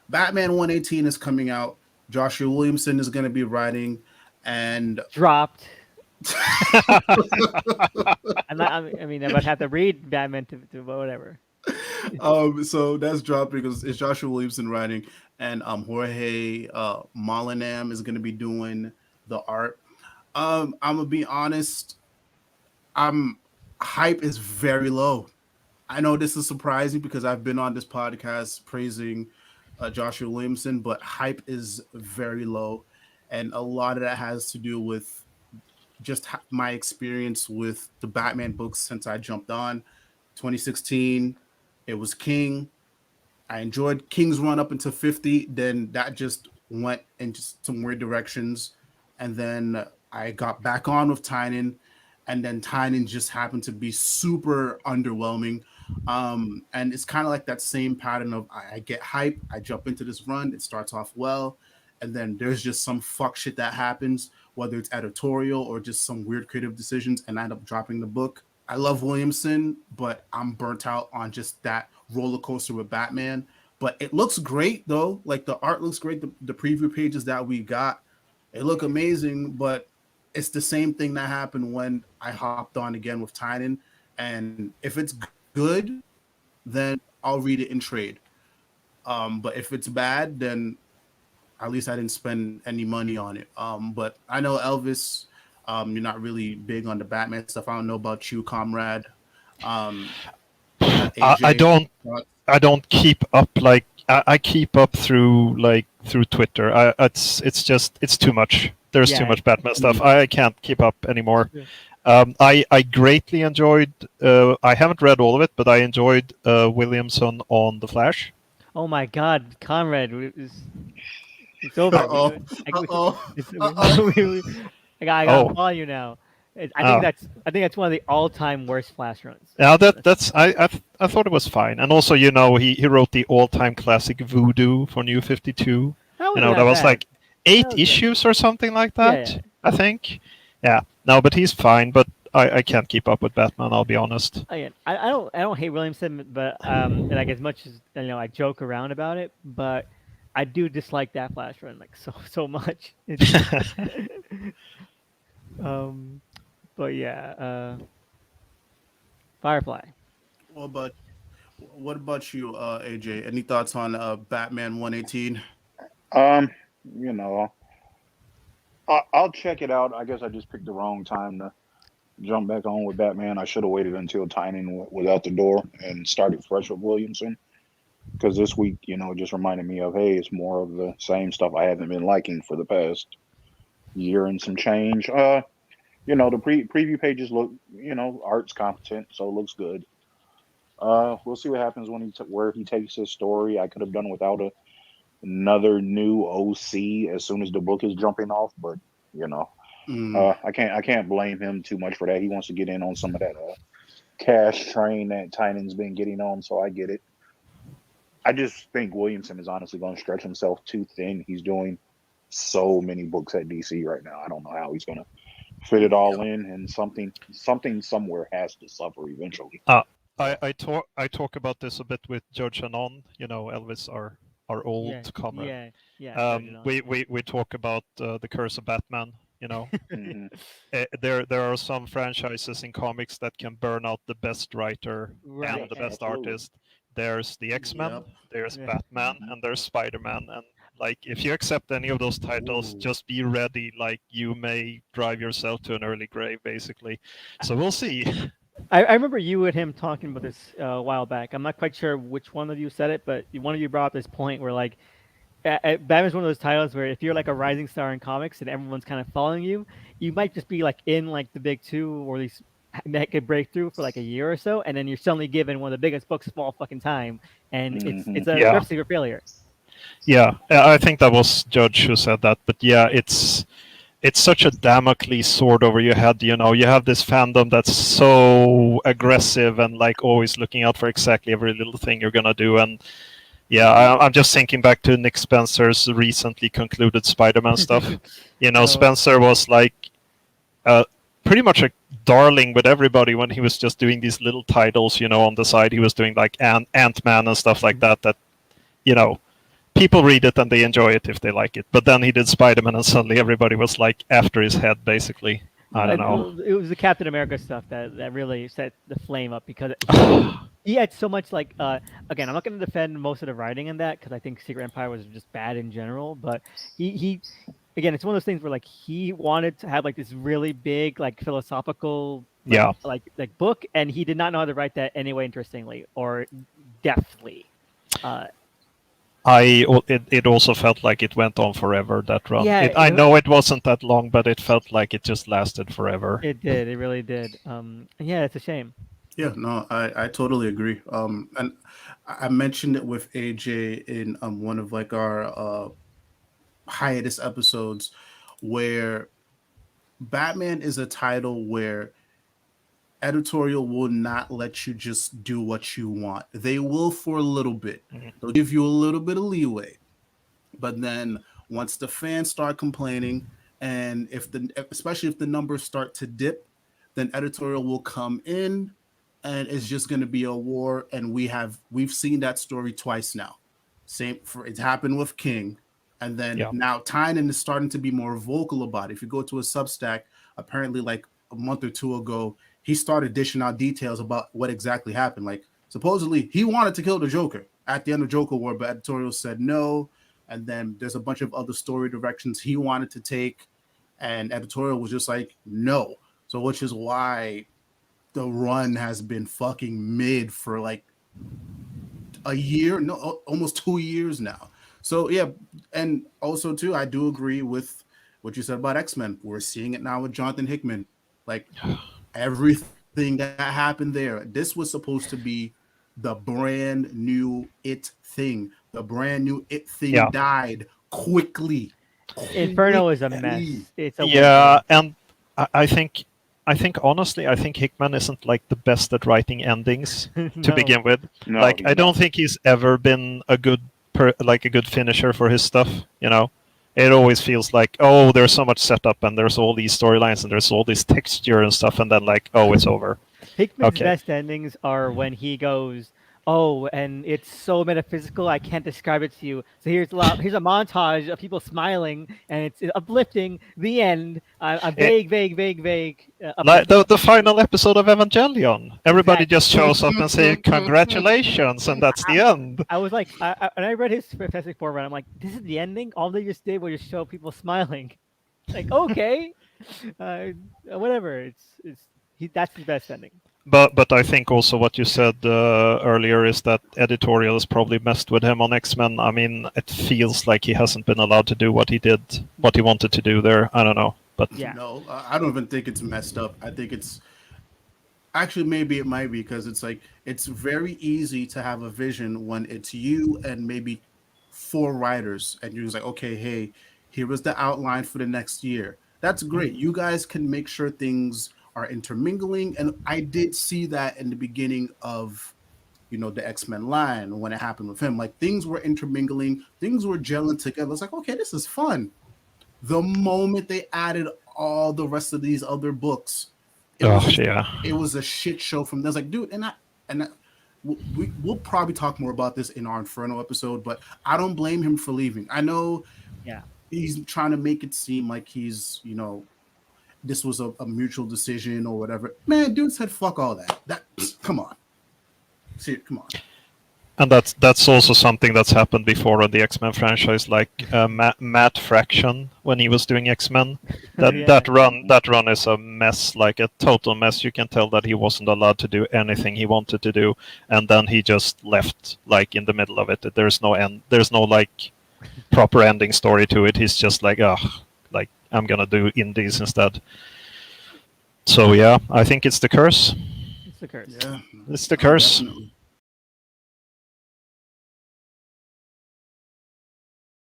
Batman 118 is coming out. Joshua Williamson is going to be writing, and Dropped. I mean, I would have to read Batman to whatever. so that's dropping because it's Joshua Williamson writing, and Jorge Molinam is going to be doing the art. I'm gonna be honest. I'm hype is very low. I know this is surprising because I've been on this podcast praising Joshua Williamson, but hype is very low, and a lot of that has to do with just my experience with the Batman books since I jumped on 2016. It was King. I enjoyed King's run up into 50. Then that just went into some weird directions, and then I got back on with Tynan, and then Tynan just happened to be super underwhelming. And it's kind of like that same pattern of I get hype, I jump into this run, it starts off well, and then there's just some fuck shit that happens, whether it's editorial or just some weird creative decisions, and I end up dropping the book. I love Williamson, but I'm burnt out on just that roller coaster with Batman. But it looks great though. Like the art looks great. The preview pages that we got, they look amazing. But it's the same thing that happened when I hopped on again with Tynan. And if it's good, then I'll read it in trade. But if it's bad, then at least I didn't spend any money on it. But I know Elvis, you're not really big on the Batman stuff. I don't know about you, comrade. Um, I AJ, don't. I don't keep up like I keep up through Twitter. It's just it's too much. There's too Yeah. much Batman stuff. I can't keep up anymore. Yeah. I greatly enjoyed. I haven't read all of it, but I enjoyed Williamson on the Flash. Oh my God, Conrad, it's over. Uh-oh. I gotta Oh. follow you now. I Oh. think that's one of the all-time worst Flash runs. Yeah, that's I thought it was fine, and also he wrote the all-time classic Voodoo for New 52. That That was like That 8 was good. issues or something like that. Yeah. I think. Yeah, no, but he's fine. But I can't keep up with Batman. I'll be honest. Again, I don't hate Williamson, but like as much as I joke around about it, but I do dislike that Flash run like so much. um, but yeah, Firefly. Well, but what about you, AJ? Any thoughts on Batman 118? Um, you know, I'll check it out. I guess I just picked the wrong time to jump back on with Batman. I should have waited until Tynan was out the door and started fresh with Williamson. Because this week, it just reminded me of, hey, it's more of the same stuff I haven't been liking for the past year and some change. The preview pages look, art's competent, so it looks good. We'll see what happens when where he takes his story. I could have done without another new OC as soon as the book is jumping off, but I can't blame him too much for that. He wants to get in on some of that cash train that Tynan's been getting on, so I get it. I just think Williamson is honestly going to stretch himself too thin. He's doing so many books at DC right now. I don't know how he's going to fit it all in, and something somewhere has to suffer eventually. I talk about this a bit with George Anon. Elvis, our old comrade. Yeah. We talk about the Curse of Batman. Mhm. There are some franchises in comics that can burn out the best writer Right. and the best Absolutely. artist. There's the X-Men, Yep. there's Yeah. Batman, and there's Spider-Man. And like, if you accept any of those titles, Ooh. just be ready. Like, you may drive yourself to an early grave, basically. So we'll see. I remember you and him talking about this a while back. I'm not quite sure which one of you said it, but one of you brought up this point where like Batman's one of those titles where if you're like a rising star in comics and everyone's kind of following you, you might just be like in like the big two or these make a breakthrough for like a year or so, and then you're suddenly given one of the biggest books of all fucking time, and it's a Yeah. recipe for failure. Yeah, I think that was Judge who said that. But yeah, it's such a Damocles sword over your head. You have this fandom that's so aggressive and like always looking out for exactly every little thing you're gonna do. And yeah, I'm just thinking back to Nick Spencer's recently concluded Spider-Man stuff. Spencer was like pretty much a darling with everybody when he was just doing these little titles. On the side, he was doing like Ant-Man and stuff like that. That people read it and they enjoy it if they like it. But then he did Spider-Man, and suddenly everybody was like after his head, basically. I don't know. It was the Captain America stuff that really set the flame up because he had so much like again, I'm not going to defend most of the writing in that because I think Secret Empire was just bad in general, but he again, it's one of those things where like he wanted to have like this really big like philosophical like book, and he did not know how to write that anyway interestingly or deftly. It also felt like it went on forever, that run. Yeah, I know it wasn't that long, but it felt like it just lasted forever. It did. It really did. Yeah, it's a shame. Yeah, no, I totally agree. And I mentioned it with AJ in one of like our hiatus episodes, where Batman is a title where editorial will not let you just do what you want. They will for a little bit. They'll give you a little bit of leeway. But then once the fans start complaining, and especially if the numbers start to dip, then editorial will come in and it's just going to be a war. And we've seen that story twice now. It's happened with King. And then now Tynan is starting to be more vocal about it. If you go to a Substack, apparently like a month or two ago, he started dishing out details about what exactly happened. Like supposedly he wanted to kill the Joker at the end of Joker War, but editorial said no. And then there's a bunch of other story directions he wanted to take, and editorial was just like no. So which is why the run has been fucking mid for like a year, no, almost 2 years now. So yeah, and also too, I do agree with what you said about X-Men. We're seeing it now with Jonathan Hickman. Like everything that happened there, this was supposed to be the brand new It thing. The brand new It thing died quickly. Inferno is a mess. It's and I think honestly, I think Hickman isn't like the best at writing endings to begin with. No, like I don't think he's ever been a good finisher for his stuff. You know, it always feels like, oh, there's so much setup and there's all these storylines and there's all this texture and stuff, and then like, oh, it's over. Hickman's best endings are when he goes, oh, and it's so metaphysical, I can't describe it to you. So here's a montage of people smiling, and it's uplifting. The end. I'm vague. Like the final episode of Evangelion. Everybody just shows up and say congratulations, and that's the end. I was like, when I read his Fantastic Four run, I'm like, this is the ending? All they just did was just show people smiling. Like, okay. Whatever. That's his best ending. But I think also what you said earlier is that editorial has probably messed with him on X-Men. I mean, it feels like he hasn't been allowed to do what he wanted to do there. I don't know, but no, I don't even think it's messed up. I think it's actually maybe it might be because it's like it's very easy to have a vision when it's you and maybe 4 writers, and you're just like, okay, hey, here was the outline for the next year. That's great. You guys can make sure things are intermingling, and I did see that in the beginning of the X-Men line when it happened with him. Like things were intermingling, things were gelling together. It's like, okay, this is fun. The moment they added all the rest of these other books, it was a shit show from there. It's like, dude, we'll probably talk more about this in our Inferno episode, but I don't blame him for leaving. I know he's trying to make it seem like he's this was a mutual decision or whatever. Man, dude said fuck all that. Come on. See it, come on. And that's also something that's happened before on the X-Men franchise, like Matt Fraction when he was doing X-Men. That run is a mess, like a total mess. You can tell that he wasn't allowed to do anything he wanted to do, and then he just left like in the middle of it. There's no end. There's no like proper ending story to it. He's just like, like I'm gonna do indies instead. So yeah, I think it's the curse. It's the curse. Yeah, It's the curse. Definitely.